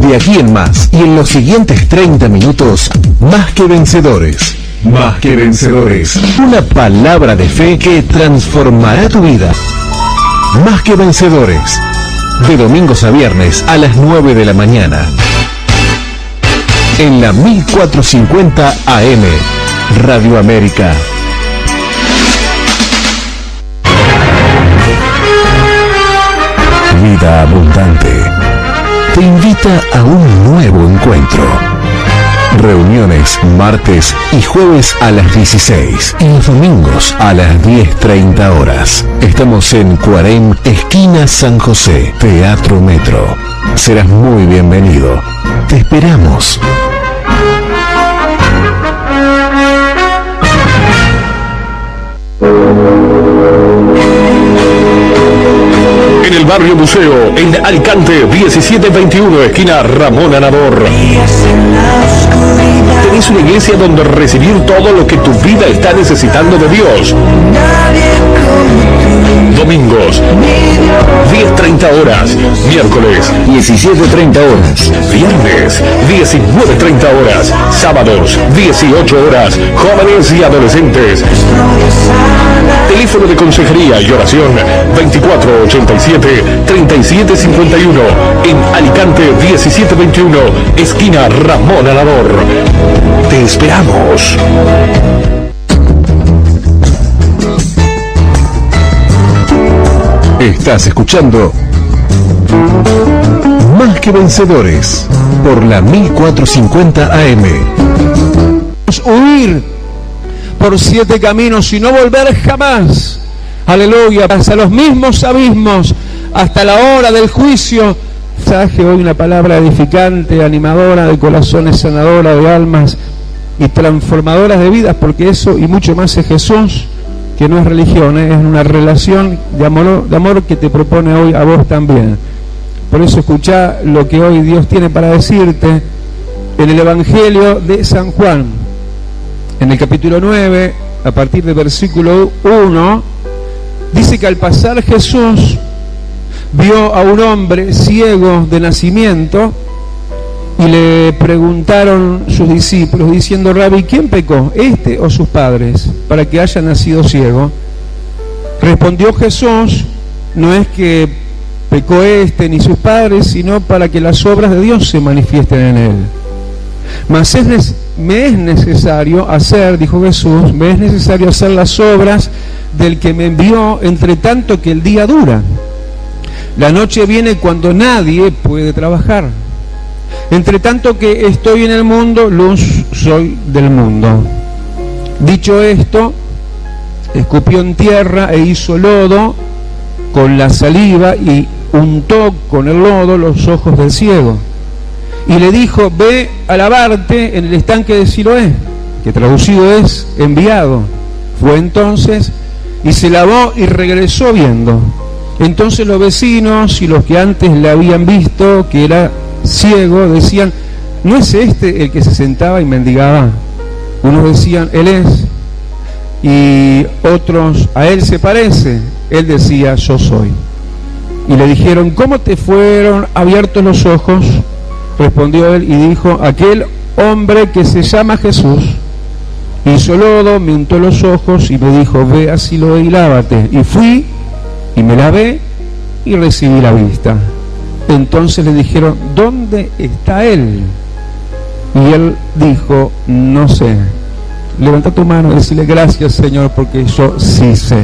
De aquí en más y en los siguientes 30 minutos, Más que Vencedores. Más que Vencedores. Una palabra de fe que transformará tu vida. Más que Vencedores. De domingos a viernes a las 9 de la mañana. En la 1450 AM. Radio América. Vida Abundante te invita a un nuevo encuentro. Reuniones martes y jueves a las 16 y los domingos a las 10:30 horas. Estamos en Cuarem, esquina San José, Teatro Metro. Serás muy bienvenido. Te esperamos. En el barrio Museo, en Alicante, 1721, esquina Ramón Anador. Tenés una iglesia donde recibir todo lo que tu vida está necesitando de Dios. Domingos, 10:30 horas. Miércoles, 17:30 horas. Viernes, 19:30 horas. Sábados, 18 horas. Jóvenes y adolescentes. Teléfono de consejería y oración 2487-3751. En Alicante 1721, esquina Ramón Anador. Te esperamos. Estás escuchando Más que Vencedores por la 1450 AM. Huir por 7 caminos y no volver jamás. Aleluya, hasta los mismos abismos, hasta la hora del juicio. Mensaje hoy, una palabra edificante, animadora de corazones, sanadora de almas y transformadoras de vidas, porque eso y mucho más es Jesús, que no es religión, es una relación de amor que te propone hoy a vos también. Por eso escuchá lo que hoy Dios tiene para decirte en el Evangelio de San Juan, en el capítulo 9, a partir del versículo 1, dice que al pasar Jesús vio a un hombre ciego de nacimiento y le preguntaron sus discípulos diciendo: Rabí, ¿quién pecó, este o sus padres, para que haya nacido ciego? Respondió Jesús: no es que pecó este ni sus padres, sino para que las obras de Dios se manifiesten en él. Mas me es necesario hacer, dijo Jesús, me es necesario hacer las obras del que me envió, entre tanto que el día dura. La noche viene cuando nadie puede trabajar. Entre tanto que estoy en el mundo, luz soy del mundo. Dicho esto, escupió en tierra e hizo lodo con la saliva y untó con el lodo los ojos del ciego. Y le dijo: ve a lavarte en el estanque de Siloé, que traducido es enviado. Fue entonces y se lavó y regresó viendo. Entonces los vecinos y los que antes le habían visto que era ciego decían: ¿no es este el que se sentaba y mendigaba? Unos decían: él es. Y otros: a él se parece. Él decía: yo soy. Y le dijeron: ¿cómo te fueron abiertos los ojos? Respondió él y dijo: aquel hombre que se llama Jesús hizo lodo, me untó los ojos y me dijo: ve a Siloé y lávate. Y fui y me lavé y recibí la vista. Entonces le dijeron: ¿dónde está él? Y él dijo: no sé. Levanta tu mano y decirle: gracias, Señor, porque yo sí sé.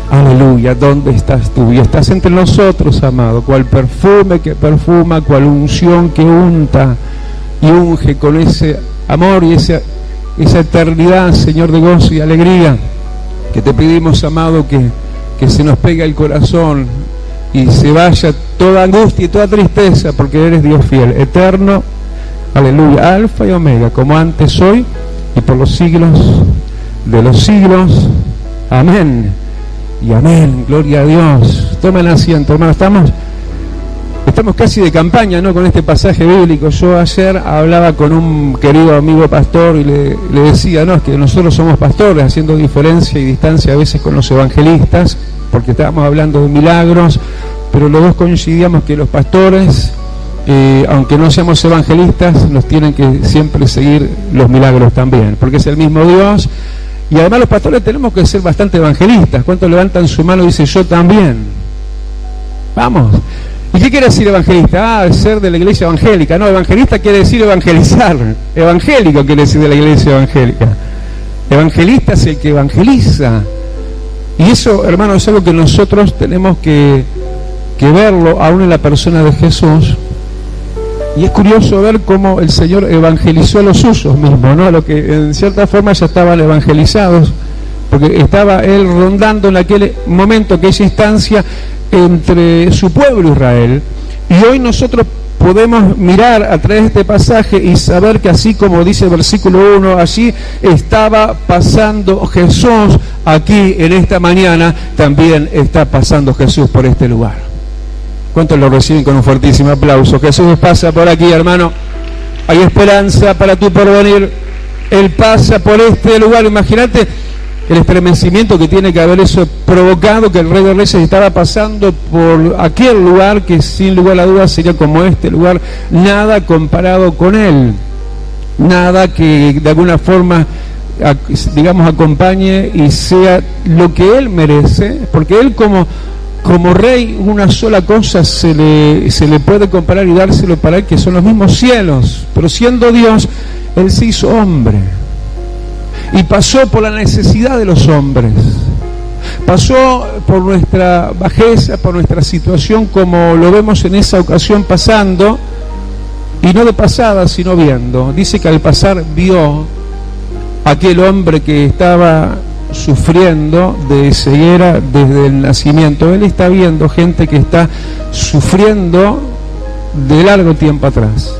Aleluya. ¿Dónde estás tú? Y estás entre nosotros, amado, cual perfume que perfuma, cual unción que unta y unge con ese amor y esa eternidad, Señor, de gozo y alegría, que te pedimos, amado, que se nos pegue el corazón y se vaya toda angustia y toda tristeza, porque eres Dios fiel, eterno, aleluya, alfa y omega, como antes, hoy y por los siglos de los siglos. Amén y amén. Gloria a Dios. Tomen asiento, hermano. Estamos casi de campaña, ¿no?, con este pasaje bíblico. Yo ayer hablaba con un querido amigo pastor y le decía, no, es que nosotros somos pastores, haciendo diferencia y distancia a veces con los evangelistas, porque estábamos hablando de milagros, pero los dos coincidíamos que los pastores aunque no seamos evangelistas, nos tienen que siempre seguir los milagros también, porque es el mismo Dios. Y además los pastores tenemos que ser bastante evangelistas. ¿Cuántos levantan su mano y dicen yo también? Vamos. ¿Y qué quiere decir evangelista? Ah, ser de la iglesia evangélica. No, evangelista quiere decir evangelizar. Evangélico quiere decir de la iglesia evangélica. Evangelista es el que evangeliza. Y eso, hermanos, es algo que nosotros tenemos que verlo aún en la persona de Jesús. Y es curioso ver cómo el Señor evangelizó a los suyos mismos, ¿no? Lo que en cierta forma ya estaban evangelizados, porque estaba Él rondando en aquel momento, aquella instancia entre su pueblo Israel. Y hoy nosotros podemos mirar a través de este pasaje y saber que así como dice el versículo 1, allí estaba pasando Jesús, aquí en esta mañana también está pasando Jesús por este lugar. ¿Cuántos lo reciben con un fuertísimo aplauso? Jesús pasa por aquí, hermano. Hay esperanza para tu porvenir. Él pasa por este lugar. Imagínate el estremecimiento que tiene que haber eso provocado, que el Rey de Reyes estaba pasando por aquel lugar que sin lugar a dudas sería como este lugar, nada comparado con Él. Nada que de alguna forma, digamos, acompañe y sea lo que Él merece, porque Él como rey, una sola cosa se le puede comparar y dárselo para Él, que son los mismos cielos. Pero siendo Dios, Él se hizo hombre y pasó por la necesidad de los hombres, pasó por nuestra bajeza, por nuestra situación, como lo vemos en esa ocasión pasando, y no de pasada sino viendo. Dice que al pasar vio a aquel hombre que estaba sufriendo de ceguera desde el nacimiento. Él está viendo gente que está sufriendo de largo tiempo atrás.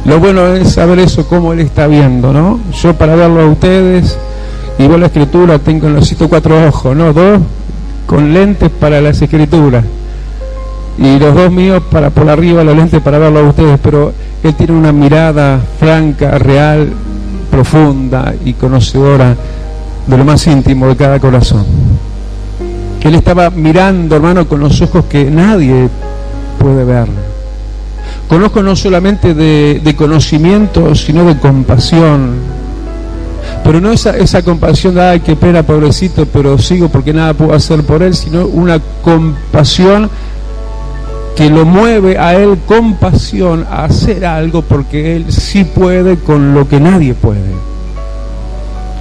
Lo bueno es saber eso, cómo Él está viendo, ¿no? Yo, para verlo a ustedes y ver la escritura, necesito 4 ojos, ¿no? 2 con lentes para las escrituras y los 2 míos para por arriba los lentes para verlo a ustedes, pero Él tiene una mirada franca, real, profunda y conocedora de lo más íntimo de cada corazón. Él estaba mirando, hermano, con los ojos que nadie puede ver. Conozco no solamente de conocimiento, sino de compasión. Pero no esa compasión de, ay, qué pena, pobrecito, pero sigo porque nada puedo hacer por él, sino una compasión que lo mueve a él con pasión a hacer algo, porque él sí puede con lo que nadie puede.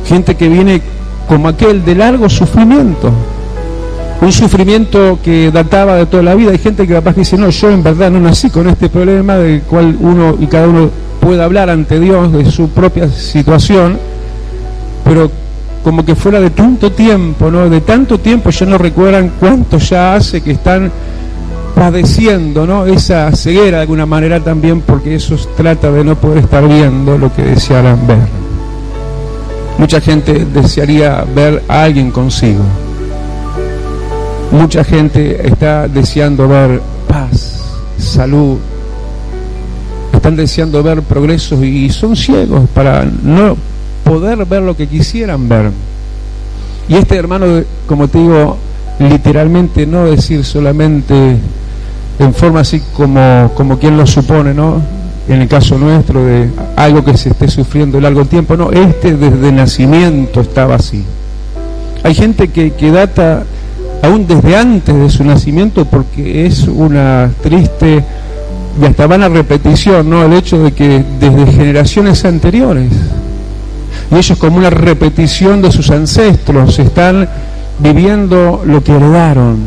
Gente que viene como aquel de largo sufrimiento, un sufrimiento que databa de toda la vida. Hay gente que capaz que dice, no, yo en verdad no nací con este problema, del cual uno y cada uno puede hablar ante Dios de su propia situación, pero como que fuera de tanto tiempo, ¿no? De tanto tiempo, ya no recuerdan cuánto ya hace que están padeciendo, ¿no? Esa ceguera de alguna manera también, porque eso trata de no poder estar viendo lo que desearan ver. Mucha gente desearía ver a alguien consigo. Mucha gente está deseando ver paz, salud. Están deseando ver progresos y son ciegos para no poder ver lo que quisieran ver. Y este hermano, como te digo, literalmente, no decir solamente en forma así como quien lo supone, ¿no? En el caso nuestro, de algo que se esté sufriendo largo tiempo, no, desde nacimiento estaba así. Hay gente que data aún desde antes de su nacimiento, porque es una triste y hasta vana repetición, ¿no? El hecho de que desde generaciones anteriores, y ellos como una repetición de sus ancestros, están viviendo lo que heredaron,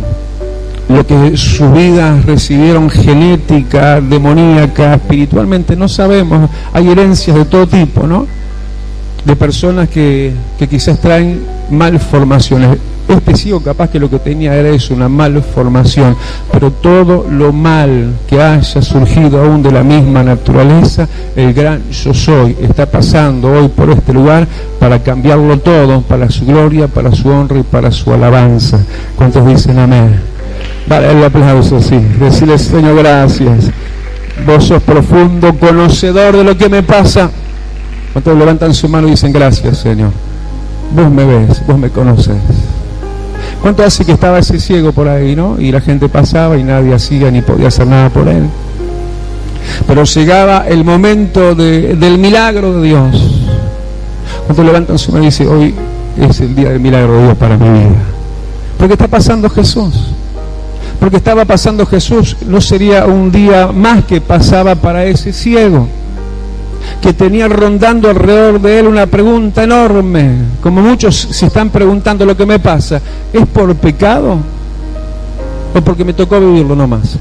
lo que sus vidas recibieron, genética, demoníaca, espiritualmente, no sabemos. Hay herencias de todo tipo, ¿no? De personas que quizás traen malformaciones. Este ciego capaz que lo que tenía era eso, una malformación, pero todo lo mal que haya surgido aún de la misma naturaleza, el gran yo soy está pasando hoy por este lugar para cambiarlo todo, para su gloria, para su honra y para su alabanza. ¿Cuántos dicen amén? Vale, el aplauso, sí. Decirle, Señor, gracias. Vos sos profundo conocedor de lo que me pasa. ¿Cuántos levantan su mano y dicen, gracias, Señor? Vos me ves, vos me conoces. ¿Cuánto hace que estaba ese ciego por ahí, no? Y la gente pasaba y nadie hacía ni podía hacer nada por él. Pero llegaba el momento del milagro de Dios. Cuando levantan su mano y dice, hoy es el día del milagro de Dios para mi vida. Porque está pasando Jesús. Porque estaba pasando Jesús, no sería un día más que pasaba para ese ciego, que tenía rondando alrededor de él una pregunta enorme, como muchos se están preguntando lo que me pasa, ¿es por pecado? ¿O porque me tocó vivirlo nomás?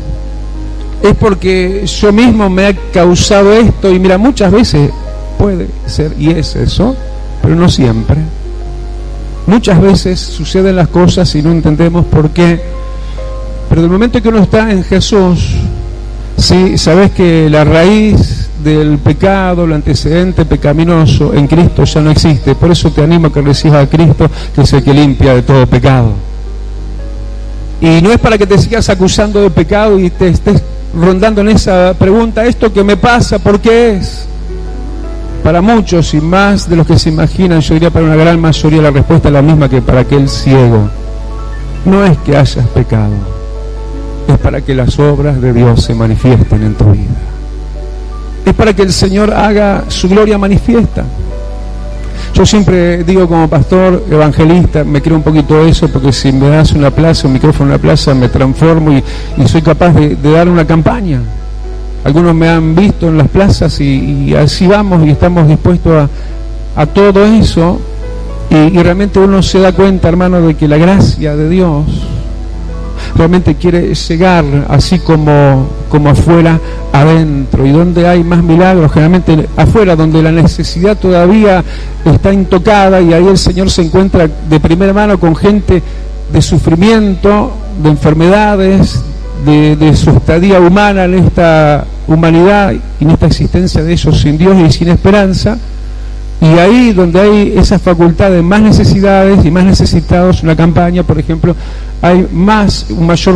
¿Es porque yo mismo me he causado esto? Y mira, muchas veces puede ser, y es eso, pero no siempre. Muchas veces suceden las cosas y no entendemos por qué. Pero del momento que uno está en Jesús, sí, sabes que la raíz del pecado, el antecedente pecaminoso en Cristo ya no existe. Por eso te animo a que recibas a Cristo, que es el que limpia de todo pecado. Y no es para que te sigas acusando de pecado y te estés rondando en esa pregunta, ¿esto que me pasa, por qué es? Para muchos y más de los que se imaginan, yo diría para una gran mayoría, la respuesta es la misma que para aquel ciego. No es que hayas pecado, es para que las obras de Dios se manifiesten en tu vida. Es para que el Señor haga su gloria manifiesta. Yo siempre digo como pastor, evangelista, me creo un poquito eso, porque si me das una plaza, un micrófono en una plaza, me transformo y soy capaz de dar una campaña. Algunos me han visto en las plazas y así vamos y estamos dispuestos a todo eso. Y realmente uno se da cuenta, hermano, de que la gracia de Dios realmente quiere llegar así como afuera, adentro. Y donde hay más milagros, generalmente afuera, donde la necesidad todavía está intocada, y ahí el Señor se encuentra de primera mano con gente de sufrimiento, de enfermedades, de su estadía humana en esta humanidad y en esta existencia de ellos sin Dios y sin esperanza. Y ahí donde hay esa facultad de más necesidades y más necesitados, una campaña, por ejemplo, hay un mayor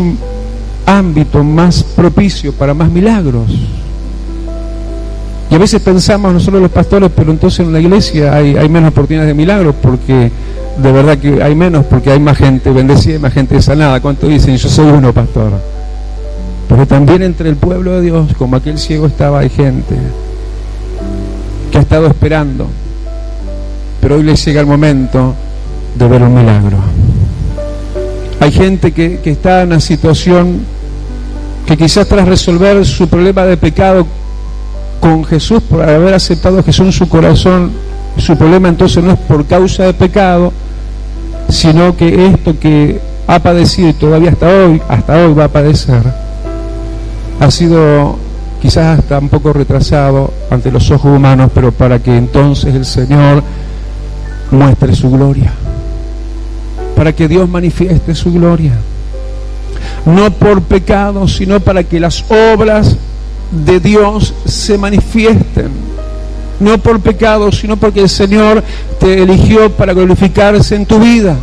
ámbito, más propicio para más milagros. Y a veces pensamos nosotros los pastores, pero entonces en la iglesia hay menos oportunidades de milagros, porque de verdad que hay menos, porque hay más gente bendecida y más gente sanada. ¿Cuánto dicen? Yo soy uno, pastor. Pero también entre el pueblo de Dios, como aquel ciego estaba, hay gente que ha estado esperando. Pero hoy les llega el momento de ver un milagro. Hay gente que está en una situación que quizás tras resolver su problema de pecado con Jesús, por haber aceptado a Jesús en su corazón, su problema entonces no es por causa de pecado, sino que esto que ha padecido y todavía hasta hoy va a padecer, ha sido quizás hasta un poco retrasado ante los ojos humanos, pero para que entonces el Señor muestre su gloria, para que Dios manifieste su gloria, no por pecado, sino para que las obras de Dios se manifiesten, no por pecado, sino porque el Señor te eligió para glorificarse en tu vida.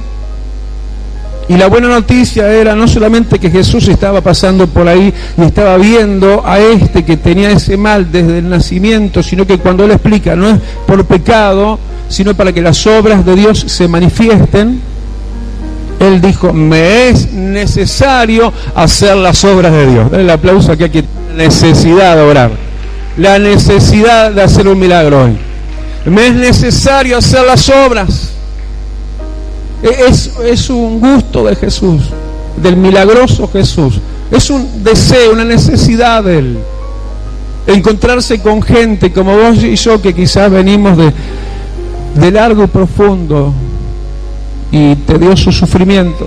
Y la buena noticia era no solamente que Jesús estaba pasando por ahí y estaba viendo a este que tenía ese mal desde el nacimiento, sino que cuando Él explica, no es por pecado, sino para que las obras de Dios se manifiesten, Él dijo, me es necesario hacer las obras de Dios. Dale el aplauso aquí a quien tiene necesidad de orar, la necesidad de hacer un milagro hoy. Me es necesario hacer las obras. Es un gusto de Jesús, del milagroso Jesús. Es un deseo, una necesidad de Él. Encontrarse con gente como vos y yo, que quizás venimos de largo y profundo y tedioso sufrimiento.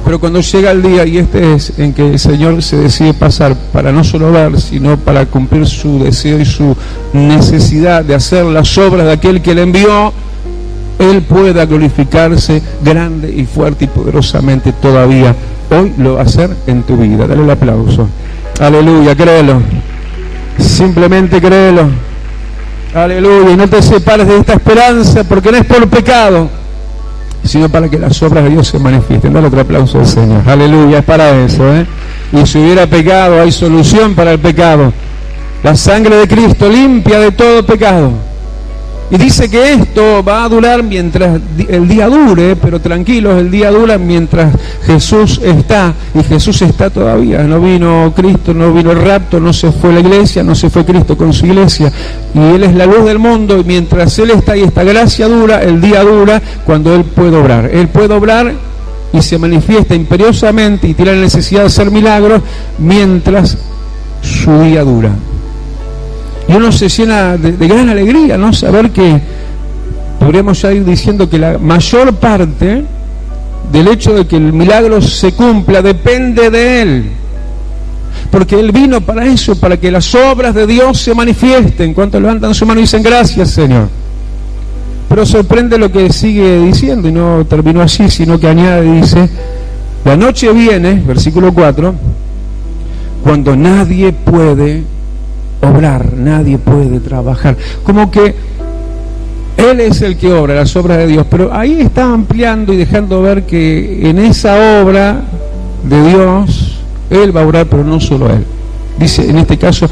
Pero cuando llega el día, y este es en que el Señor se decide pasar para no solo ver, sino para cumplir su deseo y su necesidad de hacer las obras de aquel que le envió, Él pueda glorificarse grande y fuerte y poderosamente todavía. Hoy lo va a hacer en tu vida. Dale el aplauso. Aleluya, créelo. Simplemente créelo. Aleluya. Y no te separes de esta esperanza, porque no es por pecado, sino para que las obras de Dios se manifiesten. Dale otro aplauso al Señor. Aleluya, es para eso, Y si hubiera pecado, hay solución para el pecado. La sangre de Cristo limpia de todo pecado. Y dice que esto va a durar mientras el día dure, pero tranquilos, el día dura mientras Jesús está, y Jesús está todavía. No vino Cristo, no vino el rapto, no se fue la iglesia, no se fue Cristo con su iglesia, y Él es la luz del mundo, y mientras Él está y esta gracia dura, el día dura cuando Él puede obrar. Él puede obrar y se manifiesta imperiosamente y tiene la necesidad de hacer milagros mientras su día dura. Y uno se llena de gran alegría, ¿no? Saber que podríamos ya ir diciendo que la mayor parte del hecho de que el milagro se cumpla depende de Él. Porque Él vino para eso, para que las obras de Dios se manifiesten. Cuando levantan su mano y dicen gracias, Señor. Pero sorprende lo que sigue diciendo, y no terminó así, sino que añade y dice: la noche viene, versículo 4, cuando nadie puede obrar, nadie puede trabajar. Como que Él es el que obra las obras de Dios, pero ahí está ampliando y dejando ver que en esa obra de Dios Él va a obrar, pero no solo Él. Dice, en este caso,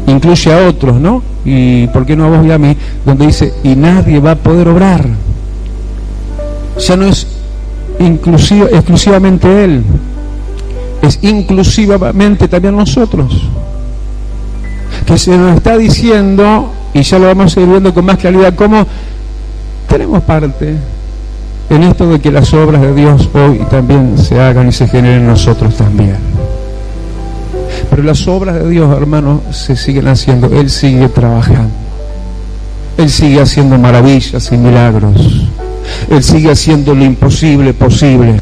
incluye a otros, ¿no? Y ¿por qué no a vos y a mí? Donde dice, y nadie va a poder obrar. Ya no es exclusivamente Él, es inclusivamente también nosotros. Que se nos está diciendo, y ya lo vamos a ir viendo con más claridad, cómo tenemos parte en esto de que las obras de Dios hoy también se hagan y se generen en nosotros también. Pero las obras de Dios, hermanos, se siguen haciendo. Él sigue trabajando. Él sigue haciendo maravillas y milagros. Él sigue haciendo lo imposible posible.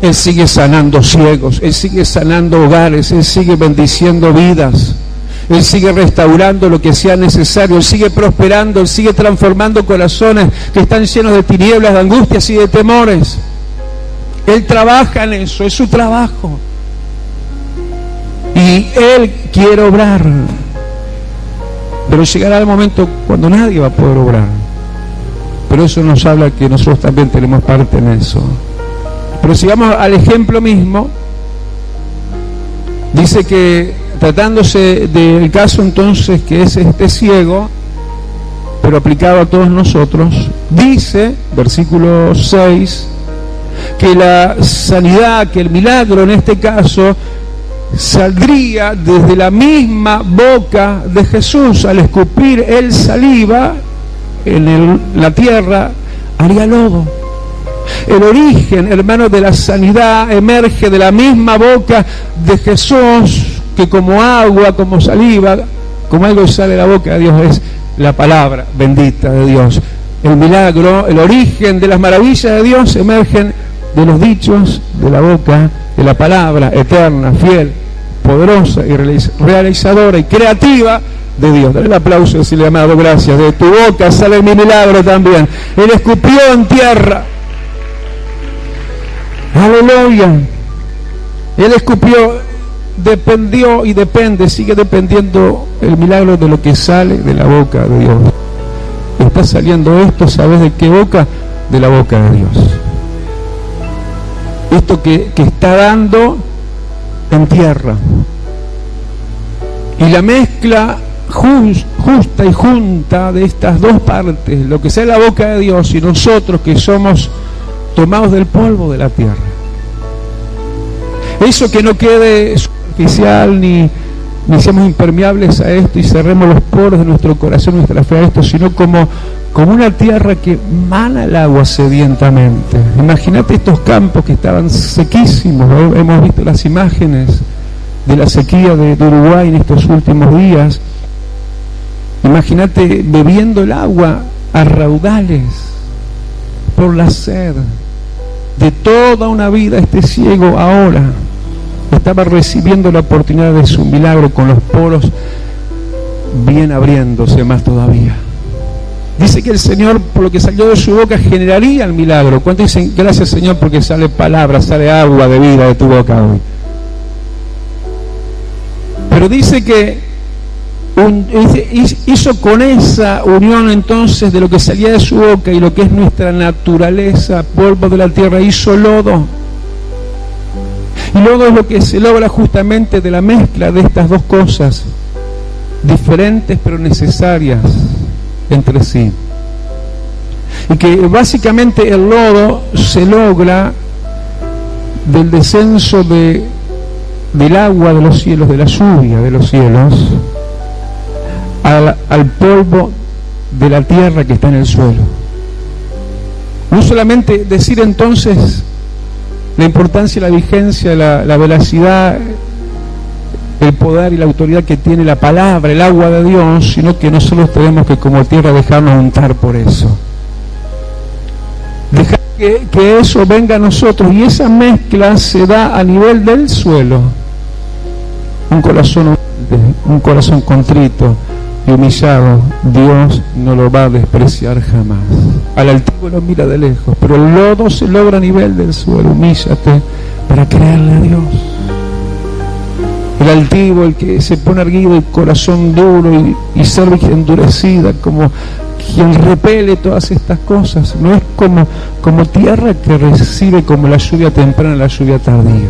Él sigue sanando ciegos. Él sigue sanando hogares. Él sigue bendiciendo vidas. Él sigue restaurando lo que sea necesario. Él sigue prosperando. Él sigue transformando corazones que están llenos de tinieblas, de angustias y de temores. Él trabaja en eso. Es su trabajo. Y Él quiere obrar. Pero llegará el momento cuando nadie va a poder obrar. Pero eso nos habla que nosotros también tenemos parte en eso. Pero si vamos al ejemplo mismo, dice que tratándose del caso entonces que es este ciego, pero aplicado a todos nosotros, dice, versículo 6, que la sanidad, que el milagro en este caso, saldría desde la misma boca de Jesús. Al escupir el saliva en la tierra, haría lodo. El origen, hermanos, de la sanidad emerge de la misma boca de Jesús, que como agua, como saliva, como algo que sale de la boca de Dios, es la palabra bendita de Dios. El milagro, el origen de las maravillas de Dios emergen de los dichos de la boca, de la palabra eterna, fiel, poderosa y realizadora y creativa de Dios. Dale el aplauso, decirle, amado, gracias. De tu boca sale mi milagro también. Él escupió en tierra. Aleluya. Él escupió, dependió y depende, sigue dependiendo el milagro de lo que sale de la boca de Dios. Está saliendo esto, ¿sabes de qué boca? De la boca de Dios. Esto que está dando en tierra. Y la mezcla justa y junta de estas dos partes, lo que sea la boca de Dios y nosotros que somos tomados del polvo de la tierra. Eso que no quede superficial ni seamos impermeables a esto y cerremos los poros de nuestro corazón, nuestra fe a esto, sino como una tierra que mana el agua sedientamente. Imagínate estos campos que estaban sequísimos, ¿no? Hemos visto las imágenes de la sequía de Uruguay en estos últimos días. Imagínate bebiendo el agua a raudales por la sed de toda una vida. Este ciego ahora estaba recibiendo la oportunidad de su milagro con los poros bien abriéndose más todavía. Dice que el Señor, por lo que salió de su boca, generaría el milagro. ¿Cuántos dicen gracias, Señor, porque sale palabra, sale agua de vida de tu boca hoy? Pero dice que hizo con esa unión entonces de lo que salía de su boca y lo que es nuestra naturaleza, polvo de la tierra, hizo lodo. Y lodo es lo que se logra justamente de la mezcla de estas dos cosas, diferentes pero necesarias entre sí. y que básicamente el lodo se logra del descenso del agua de los cielos, de la lluvia de los cielos, al polvo de la tierra que está en el suelo. No solamente decir entonces la importancia, la vigencia, la veracidad, el poder y la autoridad que tiene la palabra, el agua de Dios, sino que nosotros tenemos que como tierra dejarnos untar por eso. Dejar que eso venga a nosotros, y esa mezcla se da a nivel del suelo. Un corazón humilde, un corazón contrito y humillado, Dios no lo va a despreciar jamás. Al altivo lo mira de lejos, pero el lodo se logra a nivel del suelo. Humíllate para creerle a Dios. El altivo, el que se pone erguido, el corazón duro y cerviz endurecida, como quien repele todas estas cosas, no es como tierra que recibe como la lluvia temprana, la lluvia tardía.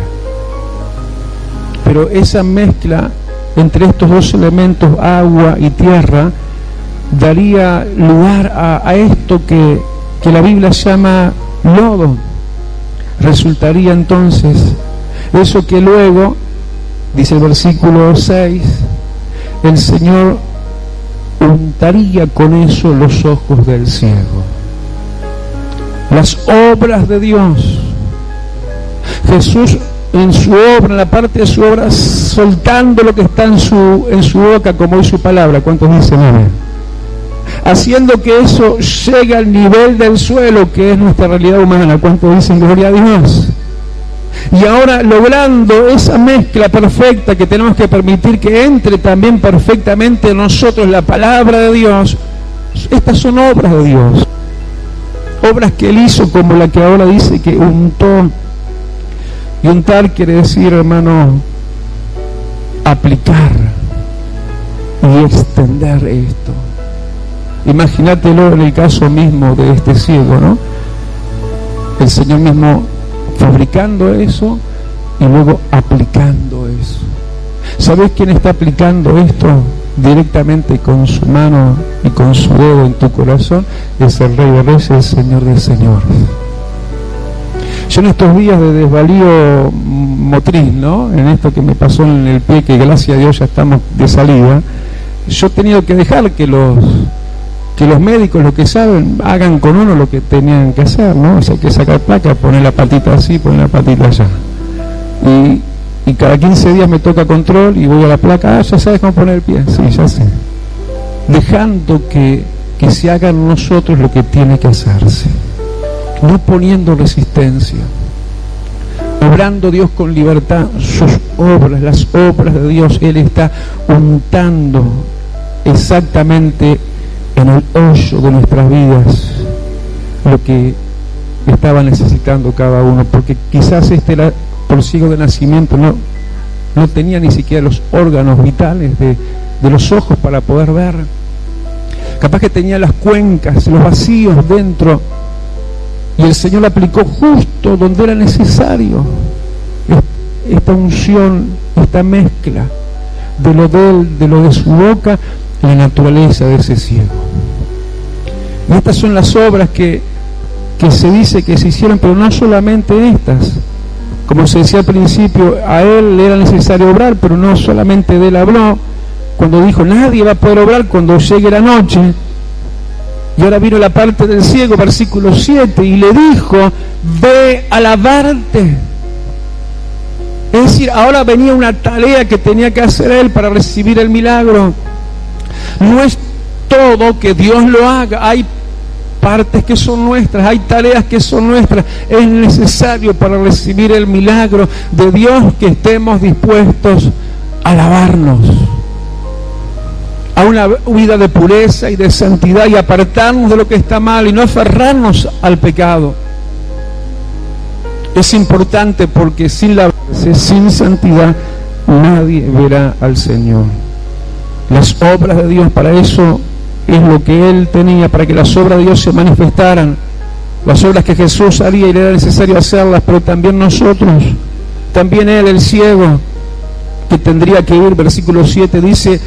Pero esa mezcla entre estos dos elementos, agua y tierra, daría lugar a esto que la Biblia llama lodo. Resultaría entonces eso que luego, dice el versículo 6, el Señor untaría con eso los ojos del ciego. Las obras de Dios. Jesús en su obra, en la parte de su obra, soltando lo que está en su boca, como hoy su palabra. ¿Cuántos dicen amén? Haciendo que eso llegue al nivel del suelo, que es nuestra realidad humana. ¿Cuántos dicen gloria a Dios? Y ahora logrando esa mezcla perfecta que tenemos que permitir que entre también perfectamente en nosotros la palabra de Dios. Estas son obras de Dios, obras que Él hizo, como la que ahora dice que untó. Y untar quiere decir, hermano, aplicar y extender esto. Imagínatelo en el caso mismo de este ciego, ¿no? El Señor mismo fabricando eso y luego aplicando eso. ¿Sabes quién está aplicando esto directamente con su mano y con su dedo en tu corazón? Es el Rey de Reyes, el Señor de Señores. Yo en estos días de desvalío motriz, ¿no?, en esto que me pasó en el pie, que gracias a Dios ya estamos de salida, yo he tenido que dejar que los médicos, lo que saben, hagan con uno lo que tenían que hacer, ¿no? O sea, hay que sacar placa, poner la patita así, poner la patita allá. Y cada 15 días me toca control y voy a la placa, ya sabes cómo poner el pie, sí, ya sé. Dejando que se haga en nosotros lo que tiene que hacerse. No poniendo resistencia, obrando Dios con libertad sus obras, las obras de Dios. Él está untando exactamente en el hoyo de nuestras vidas lo que estaba necesitando cada uno, porque quizás era por ciego de nacimiento, no tenía ni siquiera los órganos vitales de los ojos para poder ver. Capaz que tenía las cuencas, los vacíos dentro, y el Señor aplicó justo donde era necesario esta unción, esta mezcla de lo de él, de lo de su boca, la naturaleza de ese ciego. Y estas son las obras que se dice que se hicieron, pero no solamente estas. Como se decía al principio, a él le era necesario obrar, pero no solamente de él habló, cuando dijo, nadie va a poder obrar cuando llegue la noche. Y ahora vino la parte del ciego, versículo 7, y le dijo, ve a lavarte. Es decir, ahora venía una tarea que tenía que hacer él para recibir el milagro. No es todo que Dios lo haga, hay partes que son nuestras, hay tareas que son nuestras. Es necesario para recibir el milagro de Dios que estemos dispuestos a lavarnos, a una vida de pureza y de santidad, y apartarnos de lo que está mal y no aferrarnos al pecado. Es importante porque sin lavarse, sin santidad, nadie verá al Señor. Las obras de Dios, para eso es lo que Él tenía, para que las obras de Dios se manifestaran. Las obras que Jesús haría y le era necesario hacerlas, pero también nosotros, también Él, el ciego, que tendría que ir, versículo 7 dice,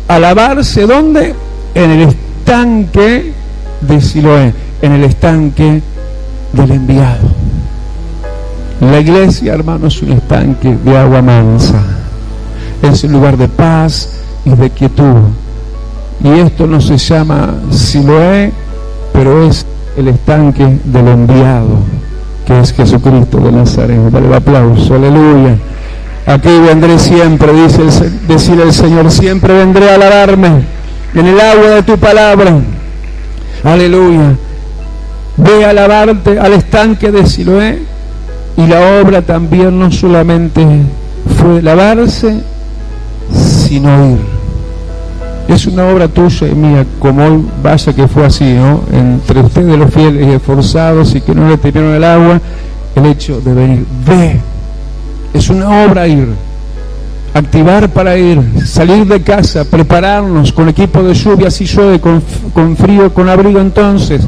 a lavarse, ¿dónde? En el estanque de Siloé. en el estanque del enviado. La iglesia, hermanos, es un estanque de agua mansa. Es un lugar de paz y de quietud. Y esto no se llama Siloé, pero es el estanque del enviado, que es Jesucristo de Nazaret. Dale el aplauso, aleluya. Aquí vendré siempre, decirle el Señor, siempre vendré a alabarme en el agua de tu palabra. Aleluya. Ve a alabarte al estanque de Siloé, y la obra también no solamente fue lavarse, sino ir. Es una obra tuya y mía, como hoy vaya que fue así, ¿no? Entre ustedes los fieles y esforzados y que no le temieron el agua, el hecho de venir. Ve, es una obra ir, activar para ir, salir de casa, prepararnos con equipo de lluvia, si llueve, con frío, con abrigo entonces,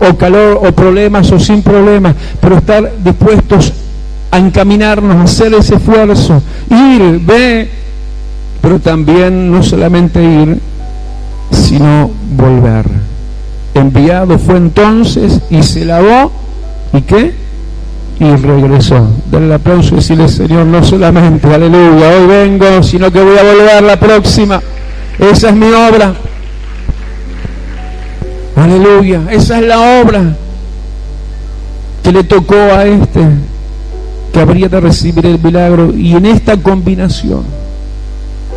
o calor, o problemas, o sin problemas, pero estar dispuestos a encaminarnos, a hacer ese esfuerzo, ir, ve, pero también no solamente ir, sino volver. Enviado fue entonces y se lavó, ¿y qué? Y regresó. Dale el aplauso y decirle, Señor, no solamente, aleluya, hoy vengo, sino que voy a volver la próxima. Esa es mi obra. Aleluya, esa es la obra que le tocó a este, que habría de recibir el milagro. Y en esta combinación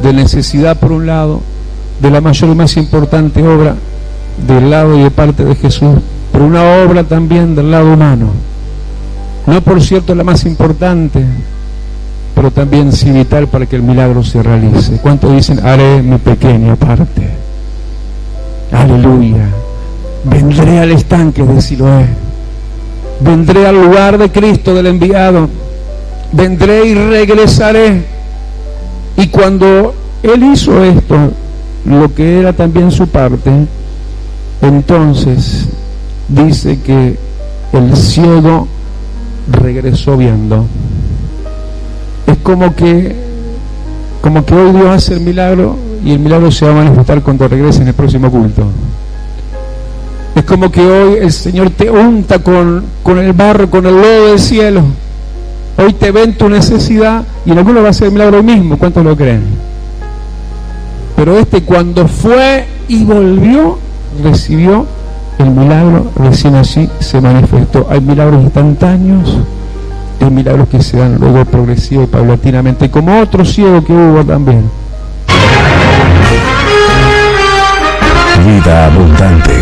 de necesidad por un lado, de la mayor y más importante obra del lado y de parte de Jesús, pero una obra también del lado humano, no por cierto la más importante, pero también sí vital para que el milagro se realice. ¿Cuántos dicen, haré mi pequeña parte? Aleluya. Vendré al estanque de Siloé, vendré al lugar de Cristo del enviado, vendré y regresaré. Y cuando él hizo esto, lo que era también su parte, entonces dice que el ciego regresó viendo. Es como que hoy Dios hace el milagro y el milagro se va a manifestar cuando regrese en el próximo culto. Es como que hoy el Señor te unta con el barro, con el lodo del cielo. Hoy te ven tu necesidad y en algunos va a ser el milagro hoy mismo. ¿Cuántos lo creen? Pero cuando fue y volvió, recibió el milagro, recién así se manifestó. Hay milagros instantáneos, hay milagros que se dan luego progresivo y paulatinamente, como otro ciego que hubo también. Vida Abundante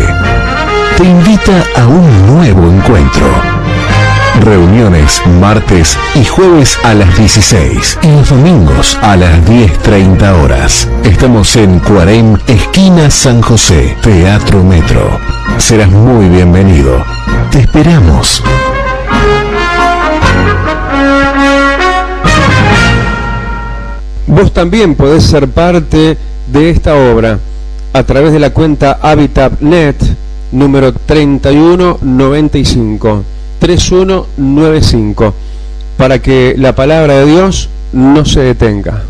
te invita a un nuevo encuentro. Reuniones martes y jueves a las 16 y los domingos a las 10:30 horas. Estamos en Cuarem, esquina San José, Teatro Metro. Serás muy bienvenido. Te esperamos. Vos también podés ser parte de esta obra a través de la cuenta HabitatNet número 3195 para que la palabra de Dios no se detenga.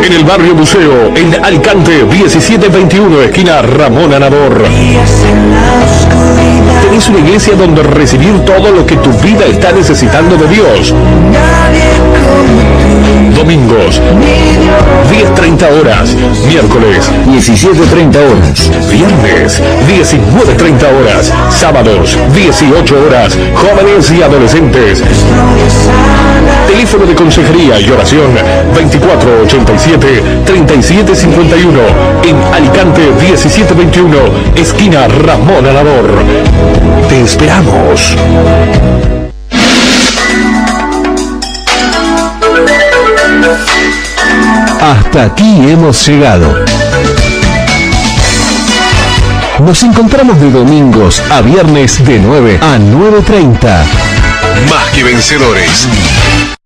En el barrio Museo, en Alicante, 1721, esquina Ramón Anador. Tenés una iglesia donde recibir todo lo que tu vida está necesitando de Dios. Domingos, 10:30 horas. Miércoles, 17:30 horas. Viernes, 19:30 horas. Sábados, 18 horas. Jóvenes y adolescentes. Teléfono de consejería y oración 2487-3751. En Alicante 1721, esquina Ramón Anador. Te esperamos. Hasta aquí hemos llegado. Nos encontramos de domingos a viernes de 9 a 9:30. Más que vencedores.